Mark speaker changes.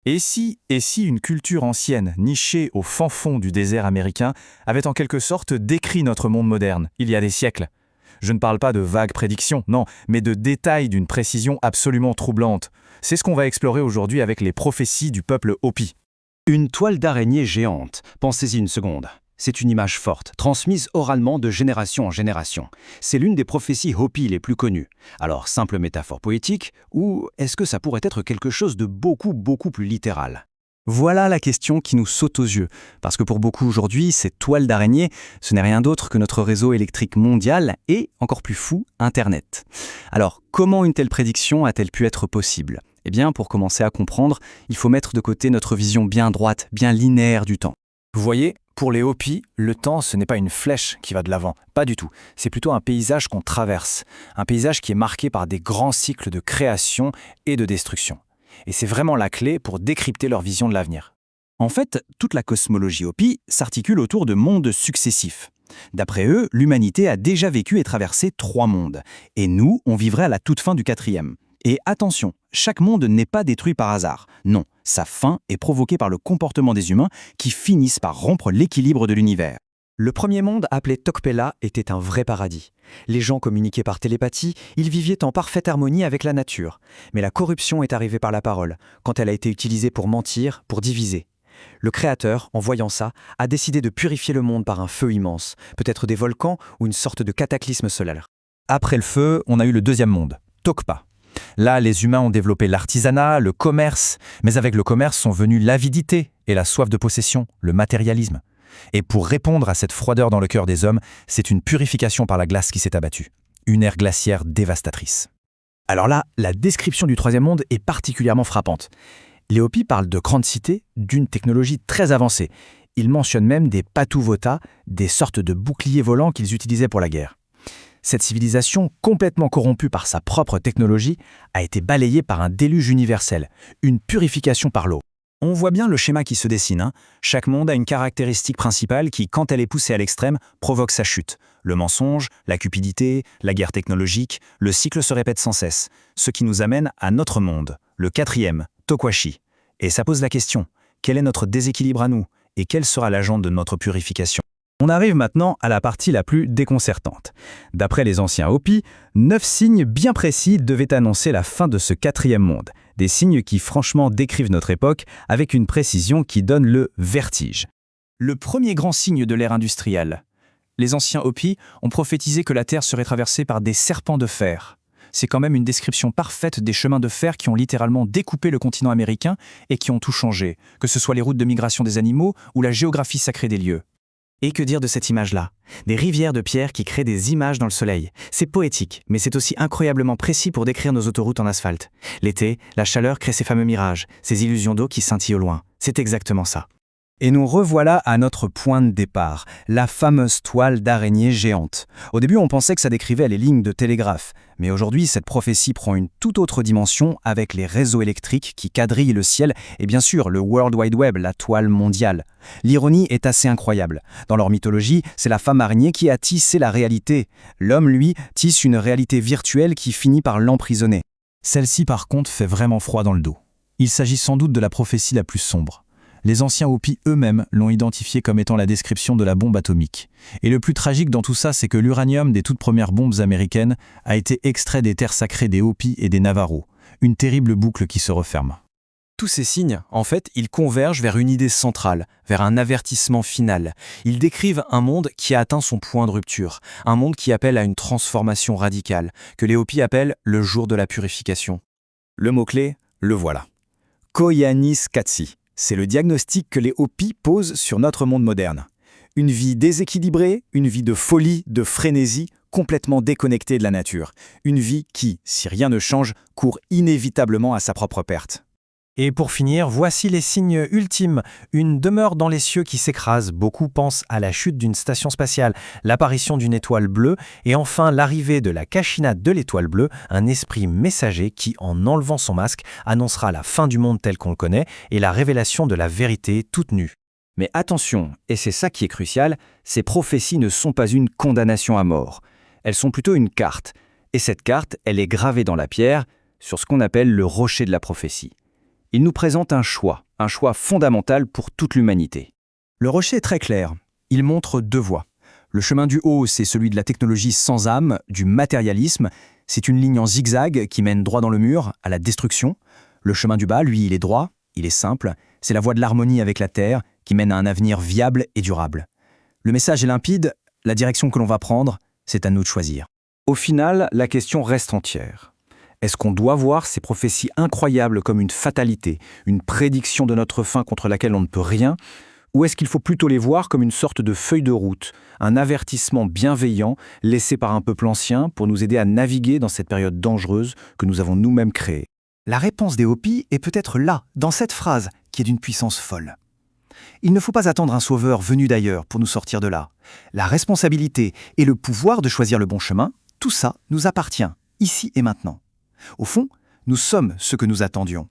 Speaker 1: Et si une culture ancienne, nichée au fin fond du désert américain, avait en quelque sorte décrit notre monde moderne, il y a des siècles? Je ne parle pas de vagues prédictions, non, mais de détails d'une précision absolument troublante. C'est ce qu'on va explorer aujourd'hui avec les prophéties du peuple Hopi.
Speaker 2: Une toile d'araignée géante, pensez-y une seconde. C'est une image forte, transmise oralement de génération en génération. C'est l'une des prophéties Hopi les plus connues. Alors, simple métaphore poétique, ou est-ce que ça pourrait être quelque chose de beaucoup plus littéral?
Speaker 3: Voilà la question qui nous saute aux yeux, parce que pour beaucoup aujourd'hui, cette toile d'araignée, ce n'est rien d'autre que notre réseau électrique mondial et, encore plus fou, Internet. Alors, comment une telle prédiction a-t-elle pu être possible? Eh bien, pour commencer à comprendre, il faut mettre de côté notre vision bien droite, bien linéaire du temps.
Speaker 1: Vous voyez, pour les Hopi, le temps, ce n'est pas une flèche qui va de l'avant, pas du tout. C'est plutôt un paysage qu'on traverse, un paysage qui est marqué par des grands cycles de création et de destruction. Et c'est vraiment la clé pour décrypter leur vision de l'avenir.
Speaker 3: En fait, toute la cosmologie Hopi s'articule autour de mondes successifs. D'après eux, l'humanité a déjà vécu et traversé 3 mondes. Et nous, on vivrait à la toute fin du 4e. Et attention, chaque monde n'est pas détruit par hasard. Non, sa fin est provoquée par le comportement des humains qui finissent par rompre l'équilibre de l'univers.
Speaker 4: Le premier monde, appelé Tokpela, était un vrai paradis. Les gens communiquaient par télépathie, ils vivaient en parfaite harmonie avec la nature. Mais la corruption est arrivée par la parole, quand elle a été utilisée pour mentir, pour diviser. Le Créateur, en voyant ça, a décidé de purifier le monde par un feu immense, peut-être des volcans ou une sorte de cataclysme solaire.
Speaker 1: Après le feu, on a eu le deuxième monde, Tokpa. Là, les humains ont développé l'artisanat, le commerce, mais avec le commerce sont venues l'avidité et la soif de possession, le matérialisme. Et pour répondre à cette froideur dans le cœur des hommes, c'est une purification par la glace qui s'est abattue. Une ère glaciaire dévastatrice.
Speaker 3: Alors là, la description du 3e monde est particulièrement frappante. Les Hopi parlent de grandes cités, d'une technologie très avancée. Ils mentionnent même des patuvota, des sortes de boucliers volants qu'ils utilisaient pour la guerre. Cette civilisation, complètement corrompue par sa propre technologie, a été balayée par un déluge universel, une purification par l'eau.
Speaker 2: On voit bien le schéma qui se dessine, hein. Chaque monde a une caractéristique principale qui, quand elle est poussée à l'extrême, provoque sa chute. Le mensonge, la cupidité, la guerre technologique, le cycle se répète sans cesse. Ce qui nous amène à notre monde, le 4e, Tokwashi. Et ça pose la question, quel est notre déséquilibre à nous? Et quelle sera l'agent de notre purification?
Speaker 3: On arrive maintenant à la partie la plus déconcertante. D'après les anciens Hopi, 9 signes bien précis devaient annoncer la fin de ce 4e monde. Des signes qui franchement décrivent notre époque avec une précision qui donne le vertige.
Speaker 1: Le premier grand signe de l'ère industrielle. Les anciens Hopi ont prophétisé que la Terre serait traversée par des serpents de fer. C'est quand même une description parfaite des chemins de fer qui ont littéralement découpé le continent américain et qui ont tout changé, que ce soit les routes de migration des animaux ou la géographie sacrée des lieux.
Speaker 4: Et que dire de cette image-là? Des rivières de pierre qui créent des images dans le soleil. C'est poétique, mais c'est aussi incroyablement précis pour décrire nos autoroutes en asphalte. L'été, la chaleur crée ces fameux mirages, ces illusions d'eau qui scintillent au loin. C'est exactement ça.
Speaker 3: Et nous revoilà à notre point de départ, la fameuse toile d'araignée géante. Au début, on pensait que ça décrivait les lignes de télégraphe, mais aujourd'hui, cette prophétie prend une toute autre dimension avec les réseaux électriques qui quadrillent le ciel et bien sûr le World Wide Web, la toile mondiale. L'ironie est assez incroyable. Dans leur mythologie, c'est la femme araignée qui a tissé la réalité. L'homme, lui, tisse une réalité virtuelle qui finit par l'emprisonner.
Speaker 1: Celle-ci, par contre, fait vraiment froid dans le dos. Il s'agit sans doute de la prophétie la plus sombre. Les anciens Hopi eux-mêmes l'ont identifié comme étant la description de la bombe atomique. Et le plus tragique dans tout ça, c'est que l'uranium des toutes premières bombes américaines a été extrait des terres sacrées des Hopi et des Navajo. Une terrible boucle qui se referme.
Speaker 4: Tous ces signes, en fait, ils convergent vers une idée centrale, vers un avertissement final. Ils décrivent un monde qui a atteint son point de rupture, un monde qui appelle à une transformation radicale, que les Hopi appellent le jour de la purification.
Speaker 3: Le mot-clé, le voilà. Koyaanisqatsi. C'est le diagnostic que les Hopi posent sur notre monde moderne. Une vie déséquilibrée, une vie de folie, de frénésie, complètement déconnectée de la nature. Une vie qui, si rien ne change, court inévitablement à sa propre perte.
Speaker 4: Et pour finir, voici les signes ultimes. Une demeure dans les cieux qui s'écrase. Beaucoup pensent à la chute d'une station spatiale, l'apparition d'une étoile bleue et enfin l'arrivée de la Kashinat de l'étoile bleue, un esprit messager qui, en enlevant son masque, annoncera la fin du monde tel qu'on le connaît et la révélation de la vérité toute nue.
Speaker 2: Mais attention, et c'est ça qui est crucial, ces prophéties ne sont pas une condamnation à mort. Elles sont plutôt une carte. Et cette carte, elle est gravée dans la pierre, sur ce qu'on appelle le rocher de la prophétie.
Speaker 3: Il nous présente un choix fondamental pour toute l'humanité. Le rocher est très clair. Il montre deux voies. Le chemin du haut, c'est celui de la technologie sans âme, du matérialisme. C'est une ligne en zigzag qui mène droit dans le mur, à la destruction. Le chemin du bas, lui, il est droit, il est simple. C'est la voie de l'harmonie avec la Terre qui mène à un avenir viable et durable. Le message est limpide, la direction que l'on va prendre, c'est à nous de choisir. Au final, la question reste entière. Est-ce qu'on doit voir ces prophéties incroyables comme une fatalité, une prédiction de notre fin contre laquelle on ne peut rien, ou est-ce qu'il faut plutôt les voir comme une sorte de feuille de route, un avertissement bienveillant laissé par un peuple ancien pour nous aider à naviguer dans cette période dangereuse que nous avons nous-mêmes créée? La réponse des Hopis est peut-être là, dans cette phrase, qui est d'une puissance folle. Il ne faut pas attendre un sauveur venu d'ailleurs pour nous sortir de là. La responsabilité et le pouvoir de choisir le bon chemin, tout ça nous appartient, ici et maintenant. Au fond, nous sommes ce que nous attendions.